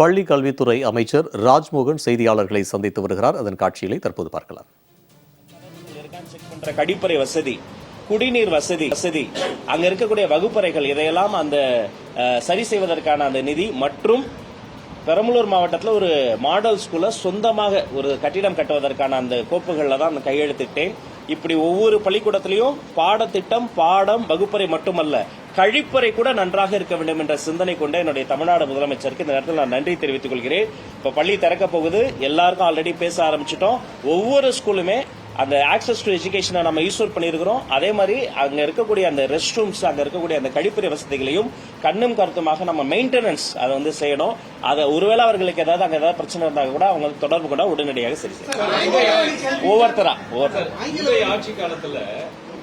பள்ளி கல்வித்துறை அமைச்சர் ராஜ்மோகன் செய்தியாளர்களை சந்தித்து வருகிறார். அதன் காட்சிகளை தற்போது பார்க்கலாம். கழிப்பறை வசதி, குடிநீர் வசதி, அங்க இருக்கக்கூடிய வகுப்பறைகள், இதையெல்லாம் அந்த சரி செய்வதற்கான அந்த நிதி மற்றும் பெரம்பலூர் மாவட்டத்தில் ஒரு மாடல் ஸ்கூல்ல சொந்தமாக ஒரு கட்டிடம் கட்டுவதற்கான அந்த கோப்புகள்ல தான் அந்த கையெழுத்திட்டேன். இப்படி ஒவ்வொரு பள்ளிக்கூடத்திலையும் பாடத்திட்டம், பாடம், வகுப்பறை மட்டுமல்ல, கழிப்பறை கூட நன்றாக இருக்க வேண்டும் என்ற சிந்தனை கொண்ட என்னுடைய தமிழ்நாடு முதலமைச்சருக்கு இந்த நேரத்தில் நான் நன்றி தெரிவித்துக் கொள்கிறேன். இப்ப பள்ளி திறக்க போகுது, எல்லாருக்கும் ஆல்ரெடி பேச ஆரம்பிச்சிட்டோம். ஒவ்வொரு ஸ்கூலுமே அந்த ஆக்சஸ் டு எஜுகேஷனை நம்ம யூஸ்ஃபுல் பண்ணியிருக்கிறோம். அதே மாதிரி அங்க இருக்கக்கூடிய அந்த ரெஸ்ட் ரூம்ஸ், அங்க இருக்கக்கூடிய அந்த கழிப்பறை வசதிகளையும் கண்ணும் கருத்துமாக நம்ம மெயின்டெனன்ஸ் அதை வந்து செய்யணும். அதை ஒருவேளை அவர்களுக்கு ஏதாவது அங்க ஏதாவது பிரச்சனை இருந்தால் கூட அவங்க தொடர்பு கூட உடனடியாக சரி செய்யணும். ஒவ்வொருத்தரா ஆட்சி காலத்துல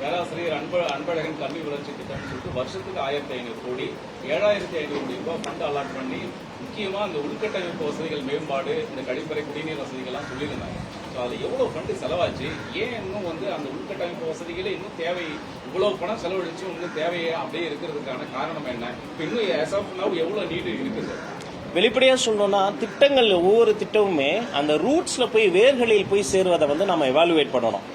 பேராசிரியர் அன்பழகன் கல்வி வளர்ச்சி திட்டம் சொல்லிட்டு வருஷத்துக்கு 1500 கோடி 7500 கோடி ரூபாய் ஃபண்ட் அலாட் பண்ணி முக்கியமா அந்த உள்கட்டமைப்பு வசதிகள் மேம்பாடு, இந்த கழிப்பறை, குடிநீர் வசதிகள் எல்லாம் சொல்லியிருந்தாங்க. அது எவ்வளவு ஃபண்டு செலவாச்சு, ஏன் இன்னும் வந்து அந்த உள்கட்டமைப்பு வசதிகளே இன்னும் தேவை, இவ்வளவு பணம் செலவழிச்சு இன்னும் தேவையே அப்படியே இருக்கிறதுக்கான காரணம் என்ன? இப்ப இன்னும் எவ்வளவு நீடு இருக்குது? வெளிப்படையா சொல்லணும்னா, திட்டங்கள் ஒவ்வொரு திட்டமுமே அந்த ரூட்ஸ்ல போய் வேர்களில் போய் சேருவதை வந்து நம்ம எவாலுவேட் பண்ணணும்.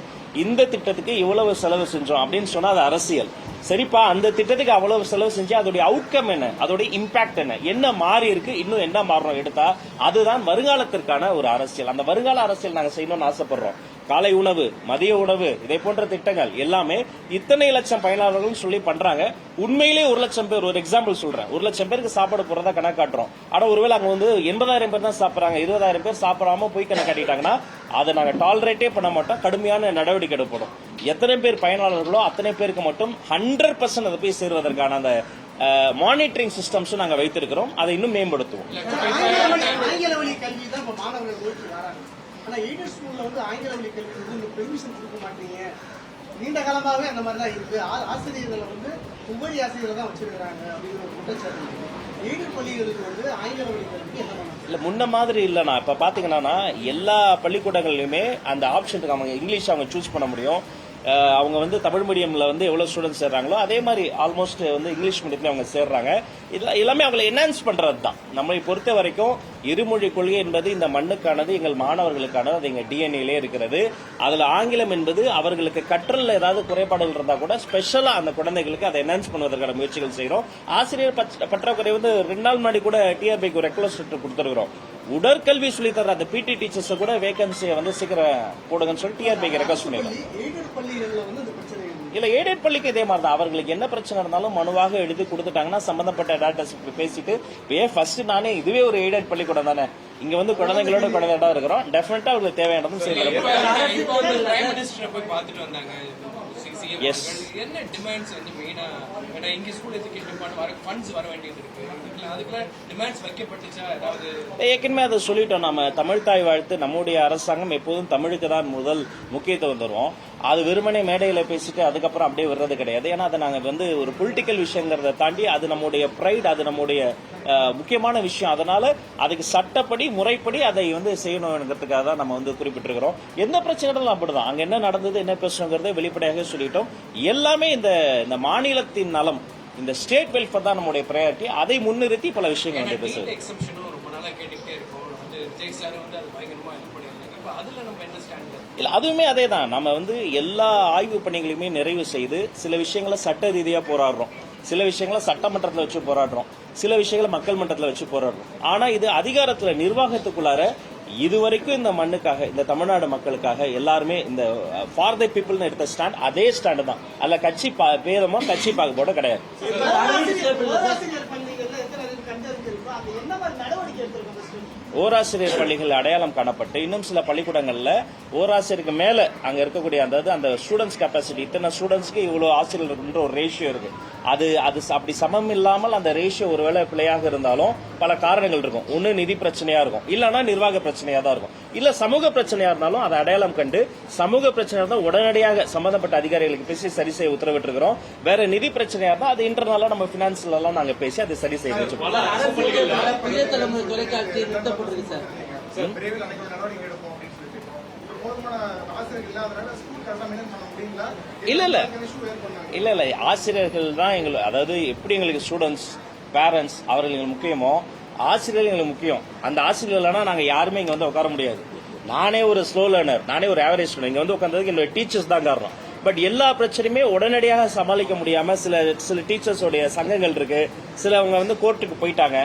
இந்த திட்டத்துக்கு இவ்வளவு செலவு செஞ்சோம் அப்படின்னு சொன்னா அது அரசியல். சரிப்பா, அந்த திட்டத்துக்கு அவ்வளவு செலவு செஞ்சு அதோடைய அவுட்கம் என்ன, அதோட இம்பாக்ட் என்ன மாறி இருக்கு, இன்னும் என்ன மாறணும் எடுத்தா அதுதான் வருங்காலத்திற்கான ஒரு அரசியல். அந்த வருங்கால அரசியல் நாங்க செய்யணும்னு ஆசைப்படுறோம். காலை உணவு, மதிய உணவு, இதை போன்ற திட்டங்கள் எல்லாமே இத்தனை லட்சம் பயனாளர்கள் சொல்லி பண்றாங்க. உண்மையிலே 1 லட்சம் பேர், ஒரு எக்ஸாம்பிள் சொல்றேன், 1 லட்சம் பேருக்கு சாப்பாடு போறதா கணக்காட்டுறோம். ஆனா ஒருவேளை அங்க வந்து 80,000 பேர் தான் சாப்பிடுறாங்க, 20,000 பேர் சாப்பிடாம போய் கணக்காட்டிட்டாங்கன்னா அதை நாங்க டாலரேட்டே பண்ண மாட்டோம், கடுமையான நடவடிக்கை எடுப்படும். எத்தனை பேர் பயனாளர்களோ அத்தனை பேருக்கு மட்டும் 100% அதை போய் சேருவதற்கான அந்த மானிட்டரிங் சிஸ்டம்ஸ் நாங்க வைத்திருக்கிறோம். அதை இன்னும் மேம்படுத்துவோம். ஆனா எய்டட் ஸ்கூல்ல வந்து ஆங்கில வழி கல்விக்கு வந்து பெர்மிஷன் கொடுக்க மாட்டீங்க. நீண்ட காலமாகவே அந்த மாதிரி தான் இருக்கு. ஆசிரியர்களை வந்து உபரி ஆசிரியர்கள் தான் வச்சிருக்காங்க அப்படிங்கிற ஒரு குற்றச்சாட்டு. எய்டட் பள்ளிகளுக்கு வந்து ஆங்கில வழி கல்விக்கு என்ன பண்ணலாம்? இல்ல முன்ன மாதிரி இல்லைண்ணா. இப்ப பாத்தீங்கன்னா எல்லா பள்ளிக்கூடங்கள்லயுமே அந்த ஆப்ஷன் இருக்கு. அவங்க இங்கிலீஷ் அவங்க சூஸ் பண்ண முடியும். அவங்க வந்து தமிழ் மீடியம்ல வந்து எவ்வளவு ஸ்டூடெண்ட்ஸ் சேர்றாங்களோ அதே மாதிரி ஆல்மோஸ்ட் வந்து இங்கிலீஷ் மீடியத்துல அவங்க சேர்றாங்க. இதெல்லாம் எல்லாமே அவங்களை என்ஹான்ஸ் பண்றது தான். நம்மளை பொறுத்த வரைக்கும் இருமொழி கொள்கை என்பது இந்த மண்ணுக்கானது, எங்கள் மாணவர்களுக்கானது, அது எங்க டிஎன்ஏலே இருக்கிறது. அதுல ஆங்கிலம் என்பது அவர்களுக்கு கற்றல் ஏதாவது குறைபாடுகள் இருந்தா கூட ஸ்பெஷலா அந்த குழந்தைகளுக்கு அதை என்ஹான்ஸ் பண்ணுவதற்கான முயற்சிகள் செய்யறோம். ஆசிரியர் பற்றாக்குறை வந்து 2 நாள் முன்னாடி கூட டிஆர்பிக்கு ஒரு ரெக்வஸ்ட் கொடுத்துருக்கிறோம். உடற்கல்வி சொல்லி தர அந்த பிடி டீச்சர்ஸ் கூட வேகன்சியை வந்து சீக்கிரம் போடுங்கன்னு சொல்லி டிஆர்பிக்கு ரெக்வஸ்ட் பண்ணிருக்கோம். இல்ல எய்டட் பள்ளிக்கு இதே மாதிரி தான். அவர்களுக்கு என்ன பிரச்சனை இருந்தாலும் மனுவாக எழுதி கொடுத்துட்டாங்கன்னா சம்பந்தப்பட்ட டாக்டர்ஸ் பேசிட்டு ஃபர்ஸ்ட் நானே இதுவே ஒரு எய்டட் பள்ளிக்கூடம் தானே, இங்க வந்து குழந்தைங்களோட குழந்தைகளா இருக்கிறோம், டெஃபினட்டா அவங்களுக்கு தேவையானதும் செய்யலாம். எஸ், என்ன டிமாண்ட்ஸ் வந்து மெயினா இங்க ஸ்கூல் எஜுகேஷன் ஃபண்ட்ஸ் வர வேண்டியது இருக்கு, அதுக்குள்ள டிமாண்ட்ஸ் வைக்கப்பட்டுச்சா ஏதாவது? ஏற்கனவே அதை சொல்லிட்டோம். நம்ம தமிழ் தாய் வாழ்த்து, நம்முடைய அரசாங்கம் எப்போதும் தமிழுக்கு தான் முதல் முக்கியத்துவம் தருவோம். அது வெறுமனே மேடையில பேசிட்டு அதுக்கப்புறம் அப்படியே வர்றது கிடையாது. ஏன்னா அதை நாங்க வந்து ஒரு பொலிட்டிக்கல் விஷயங்கிறத தாண்டி அது நம்முடைய பிரைட், அது நம்முடைய முக்கியமான விஷயம். அதனால அதுக்கு சட்டப்படி முறைப்படி அதை வந்து செய்யணுங்கிறதுக்காக தான் நம்ம வந்து குறிப்பிட்டிருக்கிறோம். எந்த பிரச்சனைகளும் அப்படிதான், அங்க என்ன நடந்தது, என்ன பேசணுங்கிறத வெளிப்படையாக சொல்லிட்டோம். எல்லாமே இந்த மாநிலத்தின் நலம், இந்த ஸ்டேட் வெல்ஃபேர் தான் நம்முடைய பிரையாரிட்டி. அதை முன்னிறுத்தி பல விஷயங்கள் வந்து பேசுறது. இல்ல அதுவுமே அதே தான். நம்ம வந்து எல்லா ஆய்வு பணிகளையுமே நிறைவு செய்து சில விஷயங்களை சட்ட ரீதியா போராடுறோம், சில விஷயங்களை சட்டமன்றத்தில் வச்சு போராடுறோம், சில விஷயங்களை மக்கள் மன்றத்தில் வச்சு போராடுறோம். ஆனா இது அதிகாரத்துல நிர்வாகத்துக்குள்ளார இதுவரைக்கும் இந்த மண்ணுக்காக, இந்த தமிழ்நாடு மக்களுக்காக எல்லாருமே இந்த ஃபார் தி பீப்புள்னு எடுத்த ஸ்டாண்ட் அதே ஸ்டாண்டு தான். அதுல கட்சி பேதமோ கட்சி பாகுபாடோ கிடையாது. ஓராசிரியர் பள்ளிகள் அடையாளம் காணப்பட்டு இன்னும் சில பள்ளிக்கூடங்கள்ல ஓராசிரியருக்கு மேல அங்க இருக்கக்கூடிய அந்த ஸ்டூடெண்ட்ஸ் கெப்பாசிட்டி, இத்தனை ஸ்டூடெண்ட்ஸ்க்கு இவ்வளவு ஆசிரியர் ஒரு ரேஷியோ இருக்கு. அது அப்படி சமம் இல்லாமல் அந்த ரேஷியோ ஒருவேளை பிழையாக இருந்தாலும் பல காரணங்கள் இருக்கும். ஒன்னு நிதி பிரச்சனையா இருக்கும், இல்லன்னா நிர்வாக பிரச்சனையா தான் இருக்கும், இல்ல சமூக பிரச்சனையா இருந்தாலும் அதை அடையாளம் கண்டு சமூக பிரச்சனையா இருந்தால் உடனடியாக சம்பந்தப்பட்ட அதிகாரிகளுக்கு பேசி சரி செய்ய உத்தரவிட்டிருக்கிறோம். வேற நிதி பிரச்சனையா இருந்தால் அது இன்டர்னலா நம்ம பினான்ஸ்ல எல்லாம் நாங்க பேசி அதை சரி செய்ய இல்ல ஆசிரியர்கள் தான் எங்களுக்கு, அதாவது எப்படி எங்களுக்கு ஸ்டூடெண்ட்ஸ், பேரண்ட்ஸ் அவர்களுக்கு முக்கியமோ ஆசிரியர்கள் எங்களுக்கு முக்கியம். அந்த ஆசிரியர் இல்லைனா நாங்கள் யாருமே இங்கே வந்து உட்கார முடியாது. நானே ஒரு ஸ்லோ லேர்னர், நானே ஒரு ஆவரேஜ் ஸ்டூடெண்ட். இங்கே வந்து உட்கார்ந்ததுக்கு என்னோட டீச்சர்ஸ் தான் காரணம். பட் எல்லா பிரச்சனையுமே உடனடியாக சமாளிக்க முடியாம சில டீச்சர்ஸோடைய சங்கங்கள் இருக்கு. சிலவங்க வந்து கோர்ட்டுக்கு போயிட்டாங்க.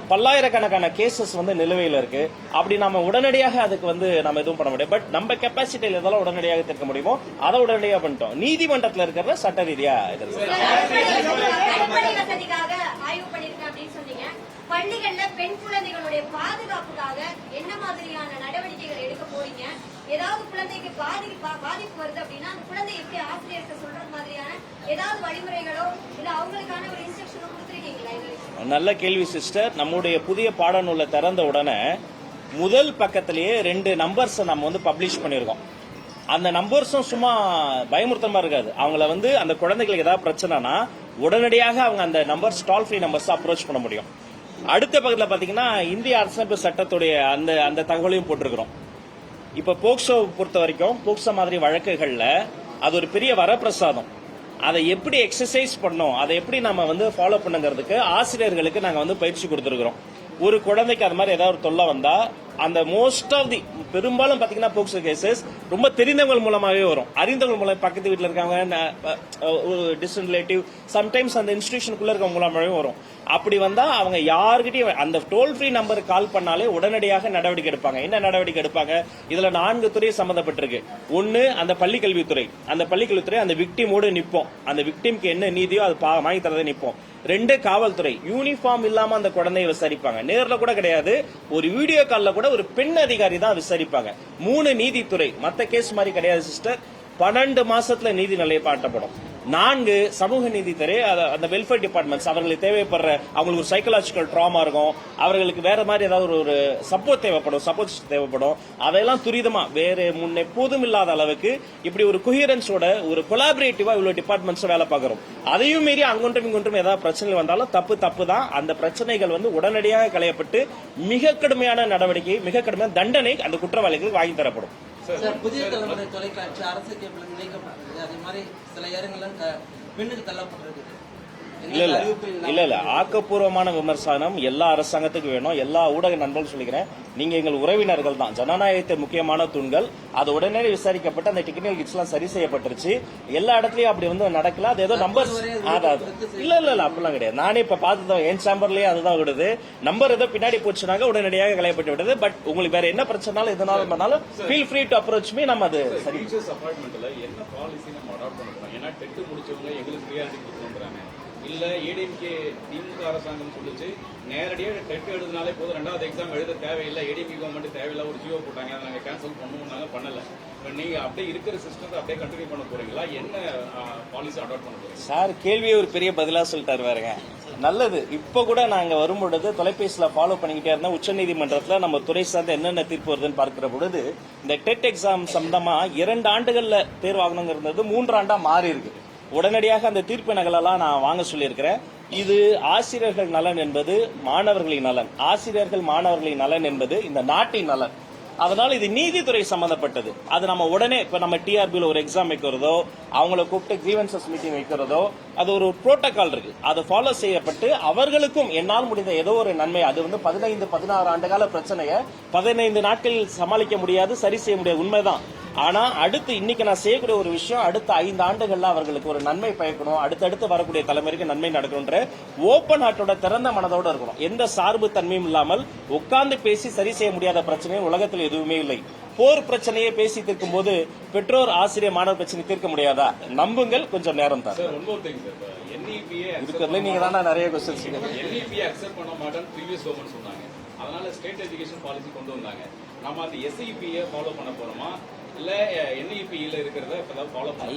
பல்லாயிரக்கணக்கான கேசஸ் வந்து நிலுவையில் இருக்கு. அப்படி நம்ம உடனடியாக அதுக்கு வந்து நம்ம எதுவும் பண்ண முடியும். பட் நம்ம கெப்பாசிட்டியில் எதெல்லாம் உடனடியாக தீர்க்க முடியுமோ அதை உடனடியாக பண்ணிட்டோம். நீதிமன்றத்தில் இருக்கிறத சட்ட ரீதியா பள்ளிகள்ல பெண் குழந்தைகளுடைய பாதுகாப்புக்காக என்ன மாதிரியான நடவடிக்கைகள் எடுக்க போறீங்க? ஏதாவது குழந்தைக்கு பாதிப்பு வருது அப்படின்னா அந்த குழந்தை எப்படி ஆசிரியருக்கு சொல்றது மாதிரியான ஏதாவது வழிமுறைகளோ இல்ல அவங்களுக்கான ஒரு இன்ஸ்ட்ரக்ஷனோ கொடுத்திருக்கீங்களா? நல்ல கேள்வி சிஸ்டர். நம்முடைய புதிய பாடநூலை திறந்த உடனே முதல் பக்கத்திலேயே 2 நம்பர்ஸ் நம்ம வந்து பப்ளிஷ் பண்ணிருக்கோம். அந்த நம்பர்ஸும் சும்மா பயமுறுத்தமா இருக்காது. அவங்கள வந்து அந்த குழந்தைகளுக்கு ஏதாவது பிரச்சனைனா உடனடியாக அவங்க அந்த numbers toll free numbers approach பண்ண முடியும். அடுத்த பக்கத்தில் பாத்தீங்கன்னா இந்திய அரசமைப்பு சட்டத்துடைய அந்த தகவலையும் போட்டிருக்கிறோம். இப்ப போக்சோ பொறுத்த வரைக்கும் போக்சோ மாதிரி வழக்குகள்ல அது ஒரு பெரிய வரப்பிரசாதம். அதை எப்படி எக்ஸசைஸ் பண்ணோம், அதை எப்படி நம்ம வந்து ஃபாலோ பண்ணுங்கிறதுக்கு ஆசிரியர்களுக்கு நாங்க வந்து பயிற்சி கொடுத்துருக்கிறோம். ஒரு குழந்தைக்கு அது மாதிரி ஏதாவது ஒரு தொல்லை வந்தா அந்த மோஸ்ட் ஆஃப் தி பெரும்பாலும் பாத்தீங்கன்னா போக்சோ கேசஸ் ரொம்ப தெரிந்தவங்க மூலமாவே வரும். அறிந்தவங்க மூலம் பக்கத்து வீட்டில் இருக்காங்க, ஒரு டிஸ்டன்ட் ரிலேட்டிவ், சம்டைம்ஸ் அந்த இன்ஸ்டிடியூஷனுக்குள்ள இருக்க மூலமாவே வரும். அப்படி வந்தா அவங்க யாருக்கிட்டையும் அந்த டோல் ஃப்ரீ நம்பருக்கு கால் பண்ணாலே உடனடியாக நடவடிக்கை எடுப்பாங்க. என்ன நடவடிக்கை எடுப்பாங்க? இதுல 4 துறை சம்பந்தப்பட்டிருக்கு. ஒன்னு அந்த பள்ளிக்கல்வித்துறை. அந்த பள்ளிக்கல்வித்துறை அந்த விக்டிமோடு நிப்போம். அந்த விக்டிம்க்கு என்ன நீதியோ அது வாங்கி தரதை நிப்போம். 2 காவல்துறை. யூனிஃபார்ம் இல்லாம அந்த குழந்தையை விசாரிப்பாங்க. நேர்ல கூட கிடையாது, ஒரு வீடியோ கால்ல கூட ஒரு பெண் அதிகாரி தான் விசாரிப்பாங்க. 3 நீதித்துறை. மத்த கேஸ் மாதிரி கிடையாது சிஸ்டர். 12 மாசத்துல நீதி நிலைப்பாட்டப்படும். 4 சமூக நீதித்துறை. அந்த வெல்ஃபேர் டிபார்ட்மெண்ட்ஸ் அவர்களுக்கு தேவைப்படுற அவங்களுக்கு ஒரு சைக்கலாஜிக்கல் ட்ராமா இருக்கும், அவர்களுக்கு வேற மாதிரி ஏதாவது ஒரு சப்போர்ட் தேவைப்படும். அதையெல்லாம் துரிதமா வேற முன்ன எப்போதும் இல்லாத அளவுக்கு இப்படி ஒரு கொஹிரன்ஸோட ஒரு கொலாபரேட்டிவா இவ்வளவு டிபார்ட்மெண்ட்ஸ் வேலை பார்க்கிறோம். அதையும் மீறி அங்கொன்றும் இங்கொன்றும் ஏதாவது பிரச்சனை வந்தாலும் தப்பு தான். அந்த பிரச்சனைகள் வந்து உடனடியாக களையப்பட்டு மிக கடுமையான நடவடிக்கை, மிக கடுமையான தண்டனை அந்த குற்றவாளிகளுக்கு வாங்கி தரப்படும். புதிய தலைமுறை தொலைக்காட்சி அரசு கேபிள் நீக்கப்பட்டிருக்கு. அதே மாதிரி சில இடங்கள்ல பெண்ணுக்கு தள்ளப்பட்டிருக்கு. இல்ல ஆக்கப்பூர்வமான விமர்சனம் எல்லா அரசாங்கத்துக்கும் வேணும். எல்லா ஊடக நண்பர்கள் சொல்லிக்கிறேன், நீங்க எங்கள் உறவினர்கள் தான். ஜனநாயகத்தை முக்கியமான தூண்கள். அது உடனே விசாரிக்கப்பட்டு அந்த டெக்னிக்கல் கிட்ஸ் எல்லாம் சரி செய்யப்பட்டுருச்சு. எல்லா இடத்துலயும் அப்படி வந்து நடக்கல. அது ஏதோ நம்பர் இல்ல அப்படிலாம் கிடையாது. நானே இப்ப பார்த்துதான் என் சாம்பர்லயே அதுதான் விடுது. நம்பர் ஏதோ பின்னாடி போச்சுனாங்க உடனடியாக களையப்பட்டு விடுது. பட் உங்களுக்கு வேற என்ன பிரச்சனாலும் எதனாலும் பண்ணாலும் feel free to approach me. நம்ம அது சரி என்ன பாலிசி நம்ம அடாப்ட் பண்ணணும்? ஏன்னா டெட் முடிச்சவங்க எங்களுக்கு ப்ரியாரிட்டி கொடுக்கணும்ன்றாங்க. இல்ல ஏடிஎம்கே திமுக அரசாங்கம் சொல்லிச்சு நேரடியாக டெட் எழுதினாலே போதும், 2வது எக்ஸாம் எழுத தேவையில்லை, ஏடிஎம்கே கவர்மெண்ட் தேவையில்லை, ஒரு ஜியோ போட்டாங்க, அதை நாங்கள் கேன்சல் பண்ணுவோம்னாங்க, பண்ணல. இப்போ நீங்க அப்படியே இருக்கிற சிஸ்டத்தை அப்படியே கண்டினியூ பண்ண போறீங்களா? என்ன பாலிசி அடாப்ட் பண்ண போறீங்க? சார் கேள்வியே ஒரு பெரிய பதிலா சொல்லிட்டாரு பாருங்க. நல்லது. இப்ப கூட நாங்க வரும்பொழுது தொலைபேசியில ஃபாலோ பண்ணிக்கிட்டே இருந்தா உச்சநீதிமன்றத்துல நம்ம துறை சார்ந்த என்னென்ன தீர்ப்பு வருதுன்னு பார்க்கிற பொழுது இந்த டெட் எக்ஸாம் சம்பந்தமா 2 ஆண்டுகள்ல தேர்வாகணுங்கிறது 3 ஆண்டா மாறி இருக்கு. உடனடியாக அந்த தீர்ப்பு நகலெல்லாம் நான் வாங்க சொல்லியிருக்கிறேன். இது ஆசிரியர்கள் நலன் என்பது மாணவர்களின் நலன், ஆசிரியர்கள் மாணவர்களின் நலன் என்பது இந்த நாட்டின் நலன். அதனால இது நீதித்துறை சம்பந்தப்பட்டது. அது நம்ம உடனே இப்ப நம்ம டிஆர்பியில் ஒரு எக்ஸாம் வைக்கிறதோ, அவங்கள கூப்பிட்டு கிரீவன்சஸ் மீட்டிங் வைக்கிறதோ, அது ஒரு புரோட்டோகால் இருக்கு. அது ஃபாலோ செய்யப்பட்டு அவர்களுக்கும் என்னால் முடிந்த ஏதோ ஒரு நன்மை, அது வந்து 15-16 ஆண்டுகால பிரச்சனையை 15 நாட்களில் சமாளிக்க முடியாது, சரி செய்ய முடியாது, உண்மைதான். ஆனா அடுத்து இன்னைக்கு நான் செய்யக்கூடிய ஒரு விஷயம், அடுத்த 5 ஆண்டுகள்ல அவர்களுக்கு ஒரு நன்மை பயக்கணும், அடுத்தடுத்து வரக்கூடிய தலைமுறைக்கு நன்மை நடக்கணும்ன்ற ஓப்பன் ஹார்ட்டோட திறந்த மனதோட இருக்கணும். எந்த சார்பு தன்மையும் இல்லாமல் உட்கார்ந்து பேசி சரி செய்ய முடியாத பிரச்சனையும் உலகத்தில் எதுவுமே இல்லை. போர் பிரச்சனையை பேசி தீர்க்கும் போது பெற்றோர் ஆசிரியர் மாணவர் பிரச்சனை தீர்க்க முடியாதா? நம்புங்கள், கொஞ்சம் நேரம் தான். இருக்கிறதுல நீங்க தான் நிறைய கொஸ்டின்ஸ் அக்செப்ட் பண்ண மாட்டேன்னு ப்ரீவியஸ் கவர்மெண்ட் சொன்னாங்க. அதனால ஸ்டேட் எஜுகேஷன் பாலிசி கொண்டு வந்தாங்க. நம்ம அந்த எஸ்இபியை ஃபாலோ பண்ண போறோமா இல்ல என்இபியில இருக்கிறத இப்பதான் ஃபாலோ பண்ண?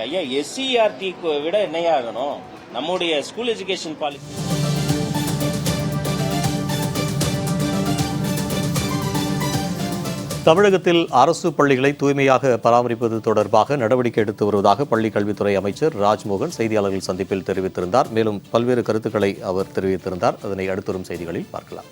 ஐயா எஸ்சிஆர்டி விட என்னையா ஆகணும் நம்முடைய ஸ்கூல் எஜுகேஷன் பாலிசி. தமிழகத்தில் அரசு பள்ளிகளை தூய்மையாக பராமரிப்பது தொடர்பாக நடவடிக்கை எடுத்து வருவதாக பள்ளிக் கல்வித்துறை அமைச்சர் ராஜ்மோகன் செய்தியாளர்கள் சந்திப்பில் தெரிவித்திருந்தார். மேலும் பல்வேறு கருத்துக்களை அவர் தெரிவித்திருந்தார். அதனை அடுத்து வரும் செய்திகளில் பார்க்கலாம்.